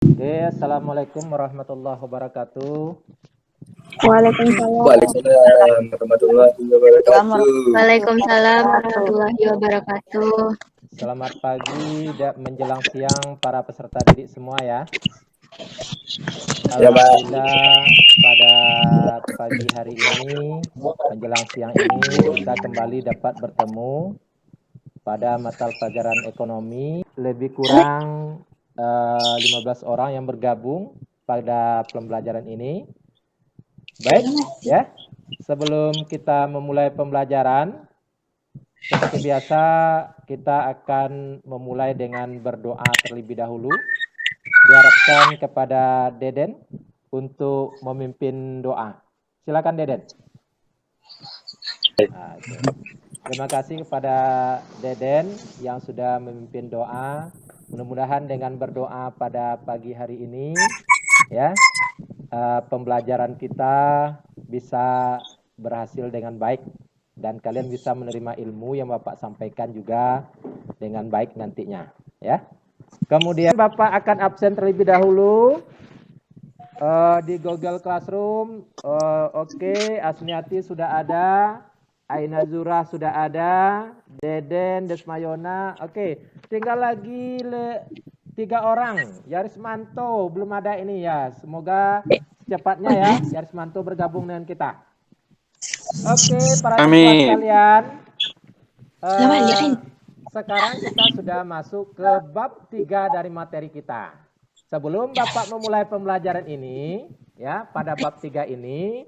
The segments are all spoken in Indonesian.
Oke, assalamualaikum warahmatullahi wabarakatuh. Waalaikumsalam. Waalaikumsalam warahmatullahi wabarakatuh. Waalaikumsalam warahmatullahi wabarakatuh. Selamat pagi dan menjelang siang para peserta didik semua ya. Ya, Pak. Alhamdulillah pada pagi hari ini menjelang siang ini kita kembali dapat bertemu pada mata pelajaran ekonomi. Lebih kurang 15 orang yang bergabung pada pembelajaran ini. Baik ya. Sebelum kita memulai pembelajaran, seperti biasa, kita akan memulai dengan berdoa terlebih dahulu. Diharapkan kepada Deden untuk memimpin doa. Silakan Deden. Oke. Terima kasih kepada Deden yang sudah memimpin doa. Mudah-mudahan dengan berdoa pada pagi hari ini, ya, pembelajaran kita bisa berhasil dengan baik. Dan kalian bisa menerima ilmu yang Bapak sampaikan juga dengan baik nantinya. Ya. Kemudian Bapak akan absen terlebih dahulu di Google Classroom. Oke, Asmiati sudah ada, Aina Zura sudah ada, Deden, Desmayona. Oke, tinggal lagi 3 orang. Yarismanto belum ada ini ya. Semoga secepatnya ya Yarismanto bergabung dengan kita. Oke, para siswa sekalian, sekarang kita sudah masuk ke bab 3 dari materi kita. Sebelum Bapak memulai pembelajaran ini, ya, pada bab 3 ini,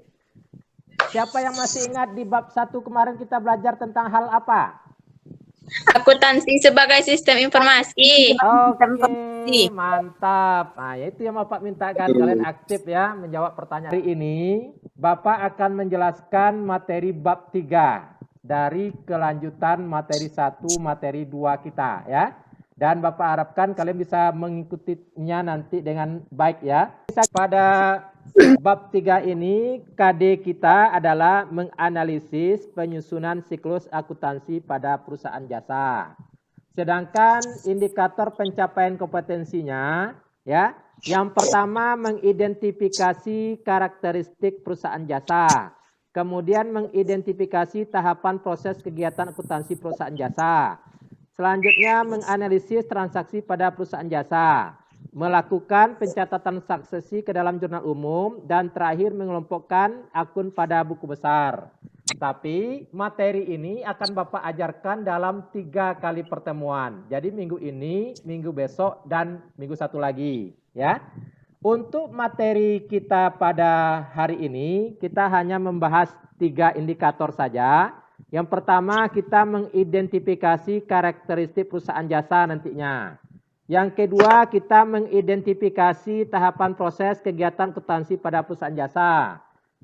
siapa yang masih ingat di bab 1 kemarin kita belajar tentang hal apa? Akuntansi sebagai sistem informasi. Oke, mantap. Nah, itu yang Bapak mintakan, kalian aktif ya menjawab pertanyaan. Hari ini Bapak akan menjelaskan materi bab 3 dari kelanjutan materi 1, materi 2 kita ya. Dan Bapak harapkan kalian bisa mengikutinya nanti dengan baik ya. Pada bab 3 ini KD kita adalah menganalisis penyusunan siklus akuntansi pada perusahaan jasa. Sedangkan indikator pencapaian kompetensinya, ya, yang pertama mengidentifikasi karakteristik perusahaan jasa, kemudian mengidentifikasi tahapan proses kegiatan akuntansi perusahaan jasa, selanjutnya menganalisis transaksi pada perusahaan jasa, melakukan pencatatan transaksi ke dalam jurnal umum, dan terakhir mengelompokkan akun pada buku besar. Tapi materi ini akan Bapak ajarkan dalam 3 kali pertemuan. Jadi minggu ini, minggu besok, dan minggu satu lagi. Ya. Untuk materi kita pada hari ini, kita hanya membahas 3 indikator saja. Yang pertama kita mengidentifikasi karakteristik perusahaan jasa nantinya. Yang kedua kita mengidentifikasi tahapan proses kegiatan akuntansi pada perusahaan jasa.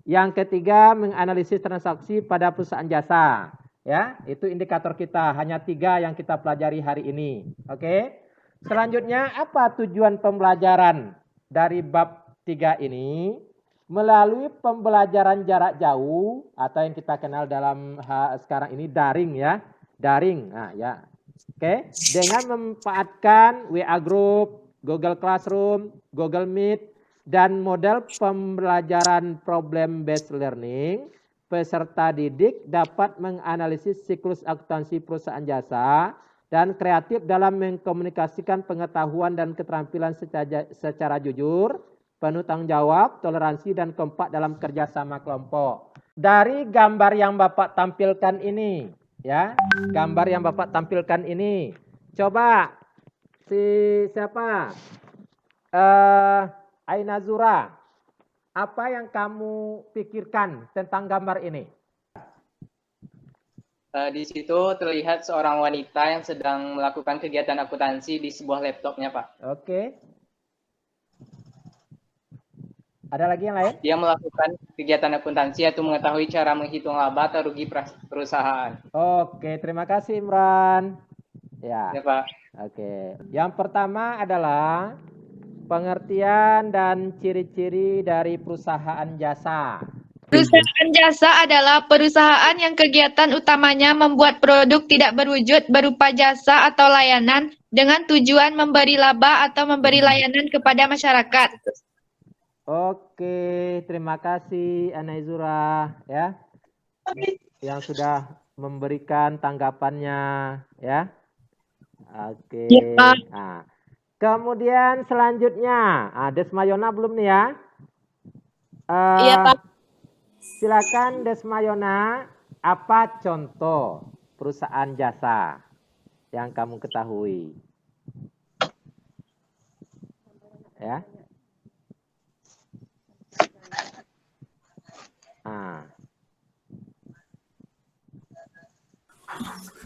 Yang ketiga, menganalisis transaksi pada perusahaan jasa. Ya, itu indikator kita. Hanya 3 yang kita pelajari hari ini. Oke. Selanjutnya, apa tujuan pembelajaran dari bab 3 ini? Melalui pembelajaran jarak jauh atau yang kita kenal dalam sekarang ini daring ya. Daring. Nah, ya. Oke. Dengan memanfaatkan WA Group, Google Classroom, Google Meet, dan model pembelajaran problem based learning, peserta didik dapat menganalisis siklus akuntansi perusahaan jasa dan kreatif dalam mengkomunikasikan pengetahuan dan keterampilan secara jujur, penuh tanggung jawab, toleransi, dan kompak dalam kerjasama kelompok. Dari gambar yang Bapak tampilkan ini, ya, gambar yang Bapak tampilkan ini, coba siapa? Aina Zura, apa yang kamu pikirkan tentang gambar ini? Di situ terlihat seorang wanita yang sedang melakukan kegiatan akuntansi di sebuah laptopnya, Pak. Oke. Ada lagi yang lain? Dia melakukan kegiatan akuntansi yaitu mengetahui cara menghitung laba atau rugi perusahaan. Oke, terima kasih Imran. Ya, Pak. Oke. Yang pertama adalah pengertian dan ciri-ciri dari perusahaan jasa. Perusahaan jasa adalah perusahaan yang kegiatan utamanya membuat produk tidak berwujud berupa jasa atau layanan dengan tujuan memberi laba atau memberi layanan kepada masyarakat. Oke, terima kasih Anaizura ya, yang sudah memberikan tanggapannya ya. Oke. Ya, Pak. Nah, kemudian selanjutnya, Desmayona belum nih ya? Iya, Pak. Silakan Desmayona, apa contoh perusahaan jasa yang kamu ketahui? Ya.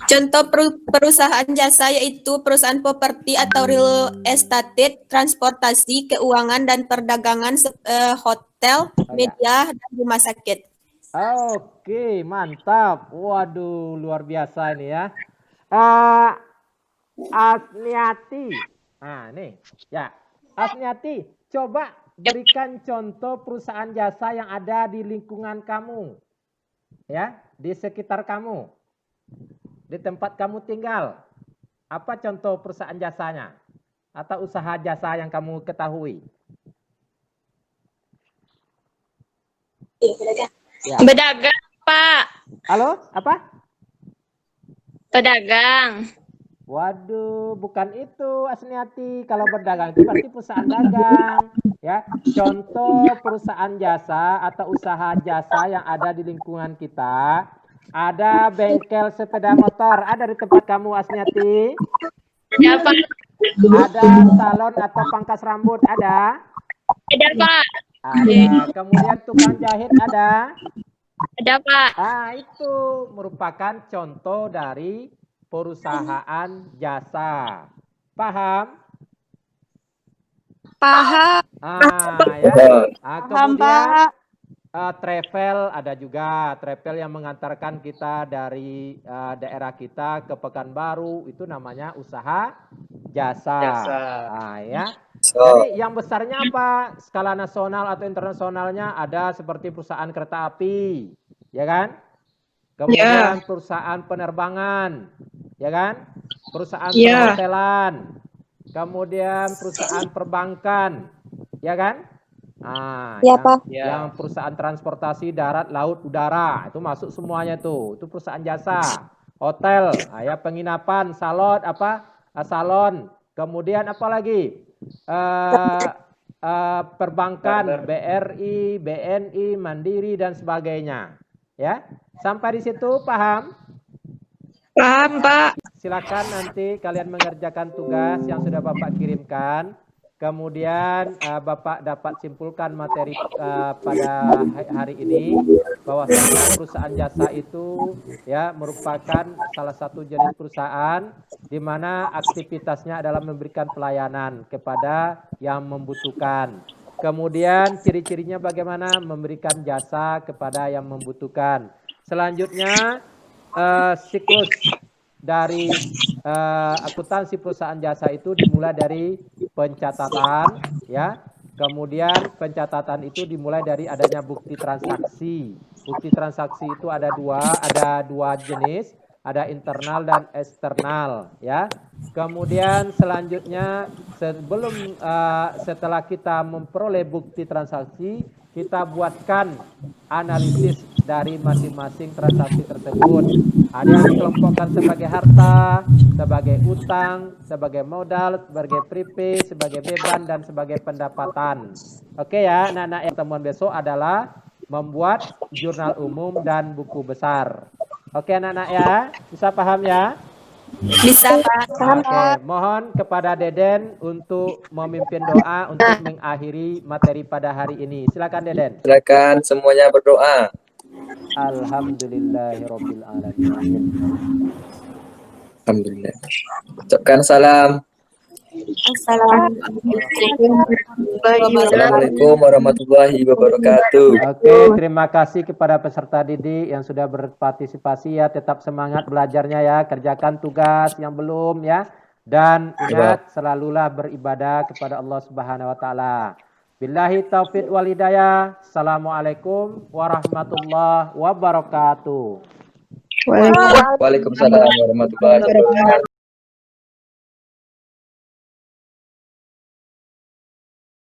Contoh perusahaan jasa yaitu perusahaan properti atau real estate, transportasi, keuangan dan perdagangan, hotel, media, dan rumah sakit. Oke, mantap. Waduh, luar biasa ini ya. Asniati. Nah, nih. Ya. Asniati, coba berikan contoh perusahaan jasa yang ada di lingkungan kamu. Ya, di sekitar kamu. Di tempat kamu tinggal. Apa contoh perusahaan jasanya? Atau usaha jasa yang kamu ketahui? Ya. Pedagang, Pak. Halo, apa? Pedagang. Waduh, bukan itu Asniati. Kalau berdagang itu berarti perusahaan dagang. Ya, contoh perusahaan jasa atau usaha jasa yang ada di lingkungan kita. Ada bengkel sepeda motor, ada di tempat kamu Asniati? Ada, Pak. Ada salon atau pangkas rambut, ada? Ada, Pak. Ada. Kemudian tukang jahit ada? Ada, Pak. Itu merupakan contoh dari perusahaan jasa. Paham? Paham. Ya. Paham, Kemudian Pak. travel ada juga, travel yang mengantarkan kita dari daerah kita ke Pekanbaru, itu namanya usaha jasa. Ya. Jadi yang besarnya apa? Skala nasional atau internasionalnya ada seperti perusahaan kereta api, ya kan? Kemudian perusahaan penerbangan, ya kan? Perusahaan perhotelan, kemudian perusahaan perbankan, ya kan? Yang perusahaan transportasi darat, laut, udara, itu masuk semuanya tuh. Itu perusahaan jasa. Hotel, ya penginapan, salon, salon. Kemudian apa lagi? Perbankan, BRI, BNI, Mandiri dan sebagainya. Ya, sampai di situ paham? Paham, Pak. Silakan nanti kalian mengerjakan tugas yang sudah Bapak kirimkan. Kemudian Bapak dapat simpulkan materi pada hari ini bahwasanya perusahaan jasa itu ya merupakan salah satu jenis perusahaan di mana aktivitasnya adalah memberikan pelayanan kepada yang membutuhkan. Kemudian ciri-cirinya bagaimana memberikan jasa kepada yang membutuhkan. Selanjutnya siklus dari akuntansi perusahaan jasa itu dimulai dari pencatatan, ya. Kemudian pencatatan itu dimulai dari adanya bukti transaksi. Bukti transaksi itu ada dua jenis, ada internal dan eksternal, ya. Kemudian selanjutnya setelah kita memperoleh bukti transaksi, kita buatkan analisis dari masing-masing transaksi tersebut. Ada yang dikelompokkan sebagai harta, sebagai utang, sebagai modal, sebagai prepay, sebagai beban, dan sebagai pendapatan. Oke ya, anak-anak, yang temuan besok adalah membuat jurnal umum dan buku besar. Oke anak-anak ya, bisa paham ya? Bisa, Pak. Oke, mohon kepada Deden untuk memimpin doa untuk mengakhiri materi pada hari ini. Silakan Deden. Silakan semuanya berdoa. Alhamdulillahirabbil alamin. Alhamdulillah. Ucapkan salam. Assalamualaikum warahmatullahi wabarakatuh. Oke, terima kasih kepada peserta didik yang sudah berpartisipasi ya. Tetap semangat belajarnya ya. Kerjakan tugas yang belum ya. Dan ingat selalulah beribadah kepada Allah Subhanahu wa taala. Billahi taufiq wal hidayah. Assalamualaikum warahmatullahi wabarakatuh. Waalaikumsalam warahmatullahi wabarakatuh.